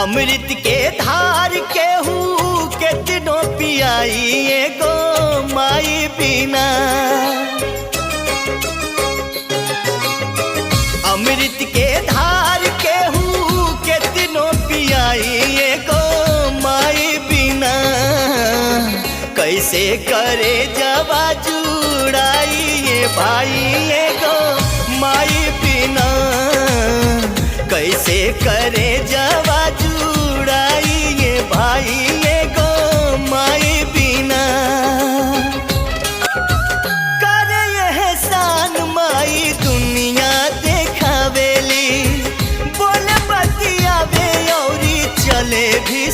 अमृत के धार केहू केतनो पियाई एगो माई बिना। अमृत के धार केहू केतनो पियाई एगो माई बिना। कैसे करे जवा जुड़ाई ये भाई एगो माई बिना। कैसे करे जवा जुड़ाई ये भाई एगो माई बिना। करे एहसान माई दुनिया देखावेली, बोले बतियावे औरी चले भी